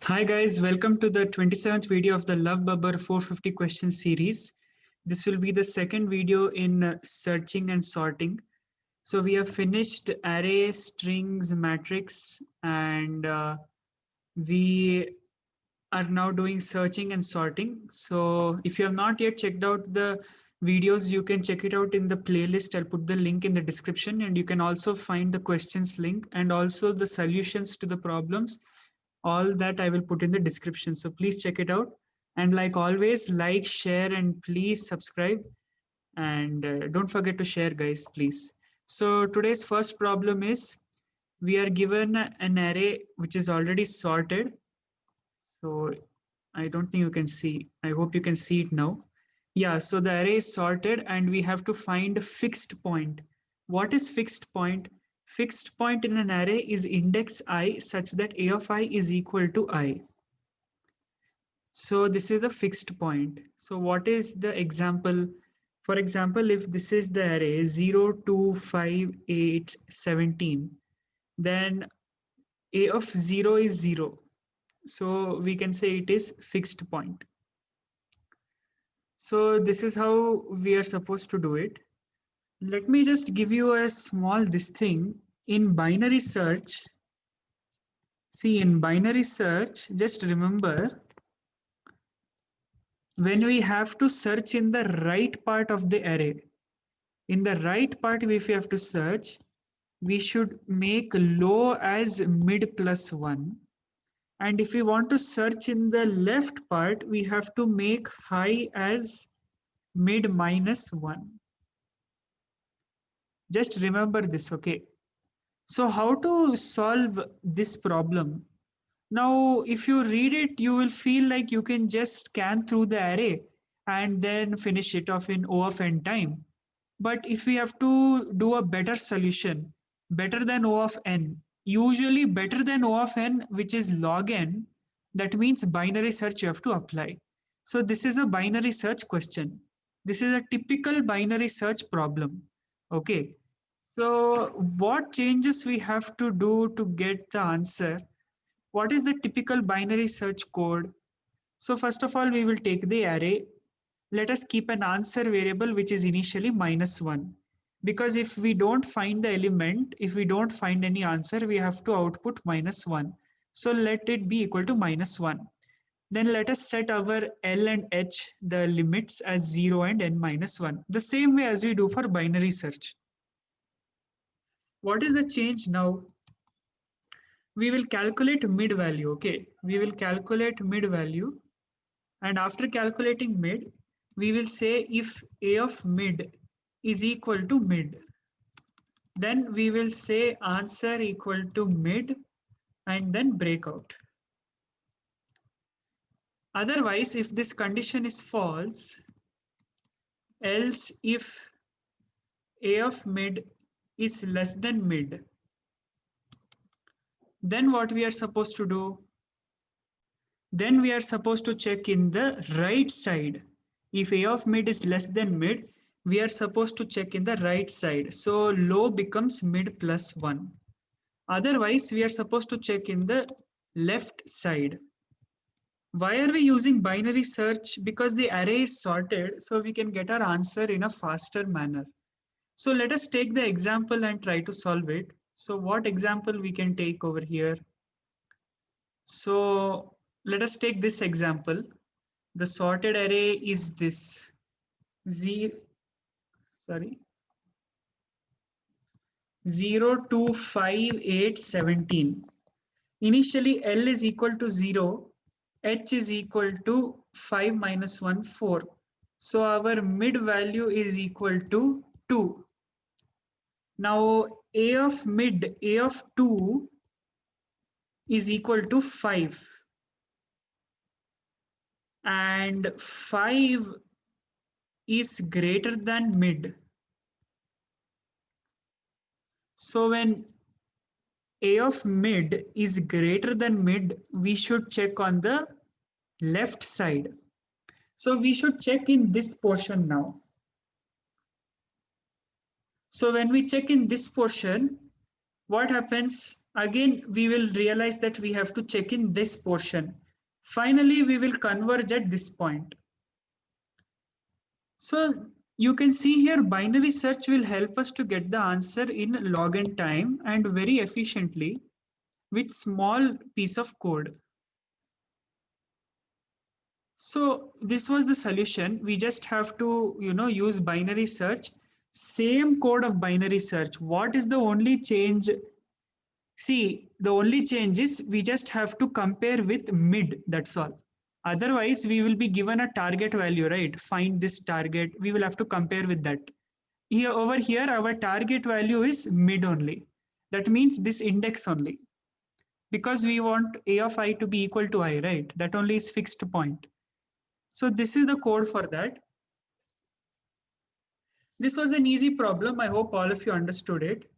Hi guys, welcome to the 27th video of the Lovebubber 450 questions series. This will be the second video in searching and sorting. So we have finished array, strings, matrix, and we are now doing searching and sorting. So if you have not yet checked out the videos, you can check it out in the playlist. I'll put the link in the description, and you can also find the questions link and also the solutions to the problems. All that I will put in the description. So please check it out. And like always, like, share, and please subscribe. And don't forget to share, guys, please. So today's first problem is we are given an array which is already sorted. So I don't think you can see. I hope you can see it now. Yeah, so the array is sorted and we have to find a fixed point. What is fixed point? Fixed point in an array is index I such that a of I is equal to I. So this is a fixed point. So what is the example? For example, if this is the array 0, 2, 5, 8, 17, then a of 0 is 0. So we can say it is fixed point. So this is how we are supposed to do it. Let me just give you a small this thing. In binary search, see, in binary search, just remember, when we have to search in the right part of the array, in the right part if we have to search, we should make low as mid plus 1. And if we want to search in the left part, we have to make high as mid minus 1. Just remember this, okay? So how to solve this problem? Now, if you read it, you will feel like you can just scan through the array and then finish it off in O of n time. But if we have to do a better solution, better than O of n, usually better than O of n, which is log n, that means binary search you have to apply. So this is a binary search question. This is a typical binary search problem. Okay. So what changes we have to do to get the answer? What is the typical binary search code? So first of all, we will take the array. Let us keep an answer variable which is initially -1. Because if we don't find the element, if we don't find any answer, we have to output -1. So let it be equal to -1. Then let us set our L and H, the limits, as 0 and n minus 1. The same way as we do for binary search. What is the change now? We will calculate mid value. Okay, we will calculate mid value, and after calculating mid, we will say if a of mid is equal to mid, then we will say answer equal to mid and then breakout. Otherwise, if this condition is false, else if a of mid is less than mid, then what we are supposed to do? Then we are supposed to check in the right side. If a of mid is less than mid, we are supposed to check in the right side. So low becomes mid plus 1. Otherwise, we are supposed to check in the left side. Why are we using binary search? Because the array is sorted, so we can get our answer in a faster manner. So let us take the example and try to solve it. So what example we can take over here? So let us take this example. The sorted array is this 0, 2, 5, 8, 17. Initially L is equal to 0, H is equal to 5 minus 1, 4. So our mid value is equal to 2. Now A of mid, A of 2 is equal to 5. And 5 is greater than mid. So when A of mid is greater than mid, we should check on the left side. So we should check in this portion now. So when we check in this portion, what happens? Again, we will realize that we have to check in this portion. Finally, we will converge at this point. So you can see here binary search will help us to get the answer in log n time and very efficiently with small piece of code. So this was the solution. We just have to, use binary search, same code of binary search. What is the only change? See, the only change is we just have to compare with mid, that's all. Otherwise, we will be given a target value, right? Find this target. We will have to compare with that. Here, over here, our target value is mid only. That means this index only. Because we want a of I to be equal to I, right? That only is fixed point. So this is the code for that. This was an easy problem. I hope all of you understood it.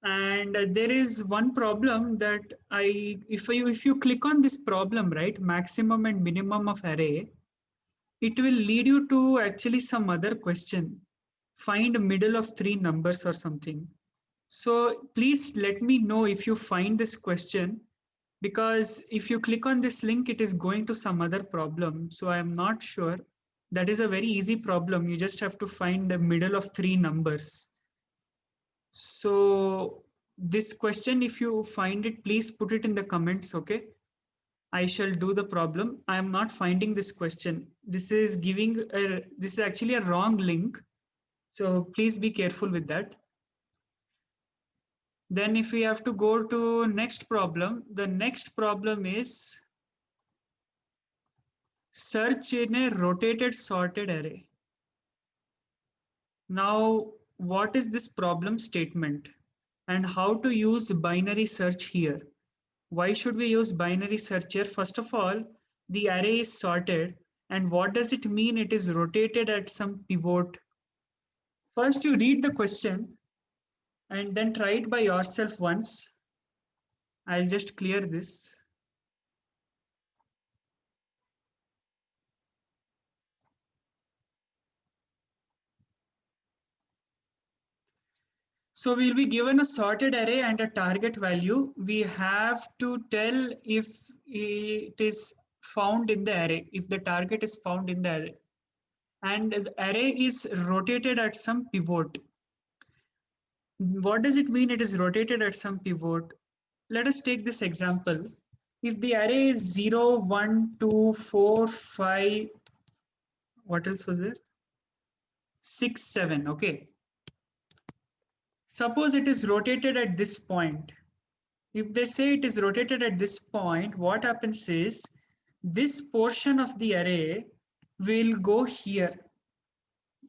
And there is one problem that if you click on this problem, right, maximum and minimum of array, it will lead you to actually some other question. Find middle of three numbers or something. So please let me know if you find this question, because if you click on this link, it is going to some other problem. So I am not sure. That is a very easy problem. You just have to find the middle of three numbers. So this question, if you find it, please put it in the comments, okay? I shall do the problem. I am not finding this question. This is actually a wrong link. So please be careful with that. Then if we have to go to next problem, the next problem is search in a rotated sorted array. Now, what is this problem statement and how to use binary search here? Why should we use binary search here? First of all, the array is sorted. And what does it mean? It is rotated at some pivot. First, you read the question and then try it by yourself once. I'll just clear this. So we'll be given a sorted array and a target value. We have to tell if it is found in the array, if the target is found in the array. And the array is rotated at some pivot. What does it mean it is rotated at some pivot? Let us take this example. If the array is 0, 1, 2, 4, 5, what else was there? 6, 7, okay. Suppose it is rotated at this point. If they say it is rotated at this point, what happens is this portion of the array will go here,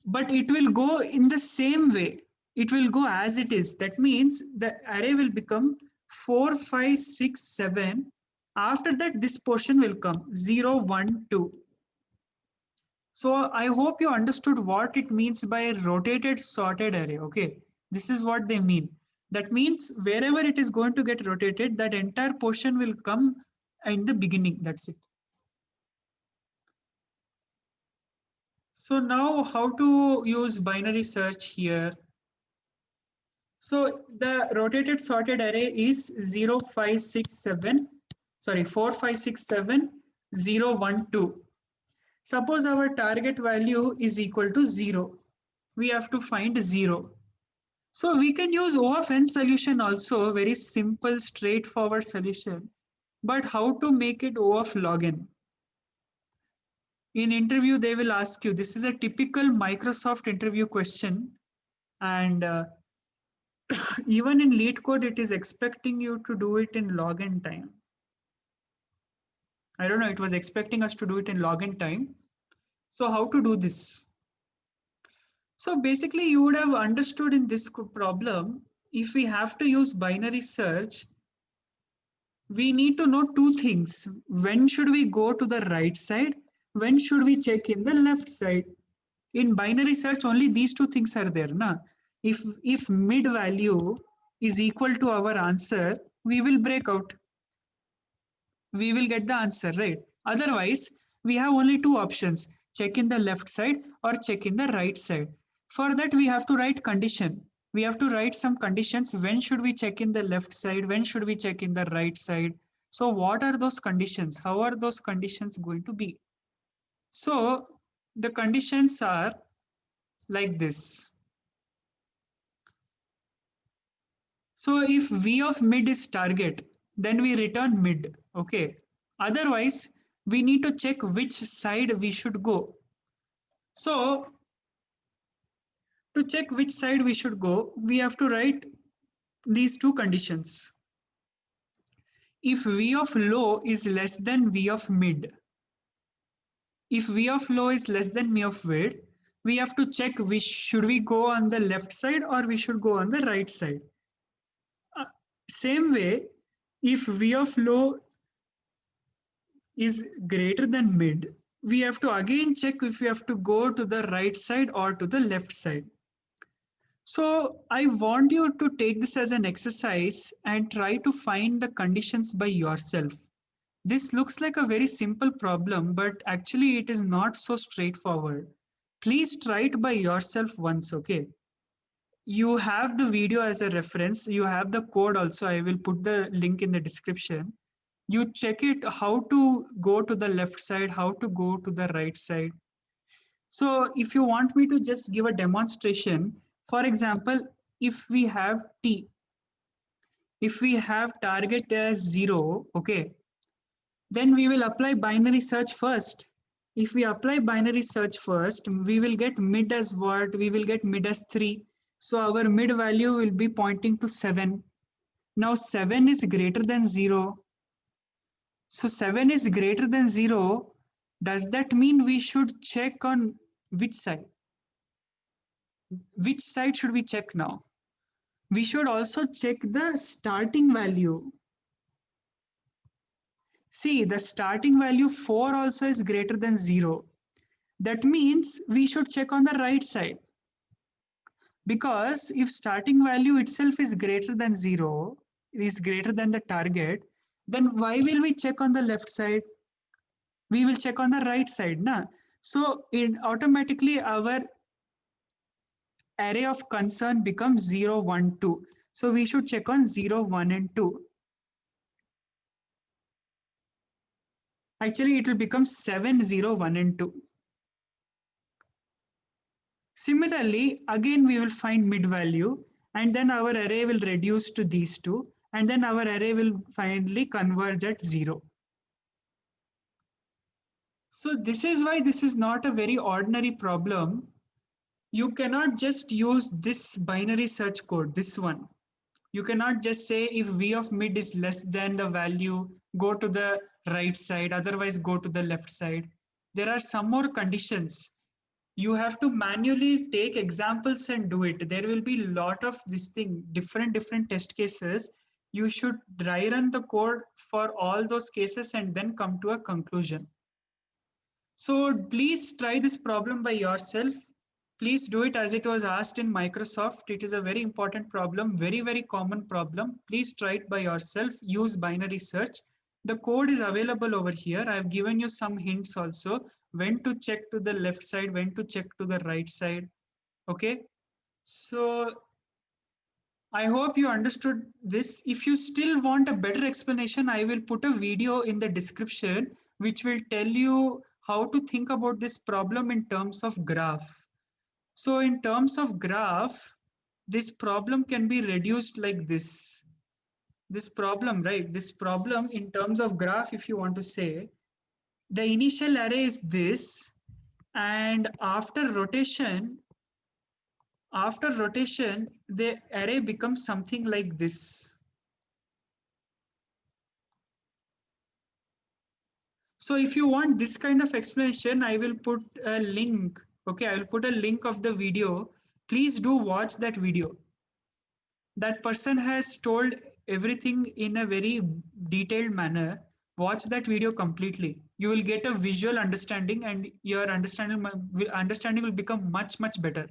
but it will go in the same way. It will go as it is. That means the array will become 4, 5, 6, 7. After that, this portion will come 0, 1, 2. So I hope you understood what it means by rotated sorted array. Okay, this is what they mean. That means wherever it is going to get rotated, that entire portion will come in the beginning. That's it. So now how to use binary search here? So the rotated sorted array is 0, 5, 6, 7. Sorry, 4, 5, 6, 7, 0, 1, 2. Suppose our target value is equal to 0. We have to find 0. So we can use O of n solution also, very simple, straightforward solution. But how to make it O of log n? In interview, they will ask you, this is a typical Microsoft interview question. And even in LeetCode, it is expecting you to do it in log n time. I don't know, it was expecting us to do it in log n time. So how to do this? So basically you would have understood in this problem, if we have to use binary search, we need to know two things. When should we go to the right side? When should we check in the left side? In binary search, only these two things are there. Na? If mid value is equal to our answer, we will break out. We will get the answer, right? Otherwise, we have only two options, check in the left side or check in the right side. For that, we have to write condition. we have to write some conditions. When should we check in the left side? When should we check in the right side? So what are those conditions? How are those conditions going to be? So the conditions are like this. So if v of mid is target, then we return mid. Okay. Otherwise, we need to check which side we should go. So to check which side we should go, we have to write these two conditions. If v of low is less than v of mid, if v of low is less than v of mid, we have to check which should we go on the left side or we should go on the right side. Same way, if v of low is greater than mid, we have to again check if we have to go to the right side or to the left side. So I want you to take this as an exercise and try to find the conditions by yourself. This looks like a very simple problem, but actually it is not so straightforward. Please try it by yourself once, okay? You have the video as a reference. You have the code also. I will put the link in the description. You check it how to go to the left side, how to go to the right side. So if you want me to just give a demonstration, for example, if we have T, if we have target as 0, okay, then we will apply binary search first. If we apply binary search first, we will get mid as what? We will get mid as 3. So our mid value will be pointing to 7. Now 7 is greater than 0. So 7 is greater than 0. Does that mean we should check on which side? Which side should we check now? We should also check the starting value. See, the starting value 4 also is greater than 0. That means we should check on the right side. Because if starting value itself is greater than 0, is greater than the target, then why will we check on the left side? We will check on the right side. Na? So it automatically our array of concern becomes 0, 1, 2. So we should check on 0, 1, and 2. Actually, it will become 7, 0, 1, and 2. Similarly, again, we will find mid value, and then our array will reduce to these two, and then our array will finally converge at 0. So this is why this is not a very ordinary problem. You cannot just use this binary search code, this one. You cannot just say if v of mid is less than the value, go to the right side, otherwise go to the left side. There are some more conditions. You have to manually take examples and do it. There will be a lot of this thing, different test cases. You should dry run the code for all those cases and then come to a conclusion. So please try this problem by yourself. Please do it as it was asked in Microsoft. It is a very important problem, very common problem. Please try it by yourself. Use binary search. The code is available over here. I have given you some hints also when to check to the left side, when to check to the right side. Okay. So I hope you understood this. If you still want a better explanation, I will put a video in the description which will tell you how to think about this problem in terms of graph. So in terms of graph, this problem can be reduced like this. This problem, right? This problem in terms of graph, if you want to say, the initial array is this, and after rotation, the array becomes something like this. So if you want this kind of explanation, I will put a link. Okay, I will put a link of the video. Please do watch that video. That person has told everything in a very detailed manner. Watch that video completely. You will get a visual understanding and your understanding will become much better.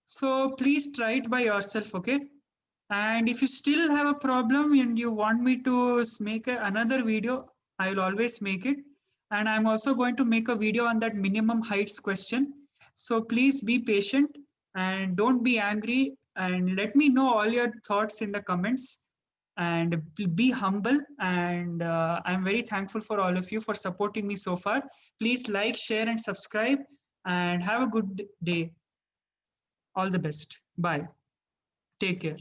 So please try it by yourself, okay? And if you still have a problem and you want me to make another video, I will always make it. And I'm also going to make a video on that minimum heights question. So please be patient. and don't be angry, and let me know all your thoughts in the comments, and be humble. And I'm very thankful for all of you for supporting me so far. Please like, share, and subscribe, and have a good day. All the best. Bye. Take care.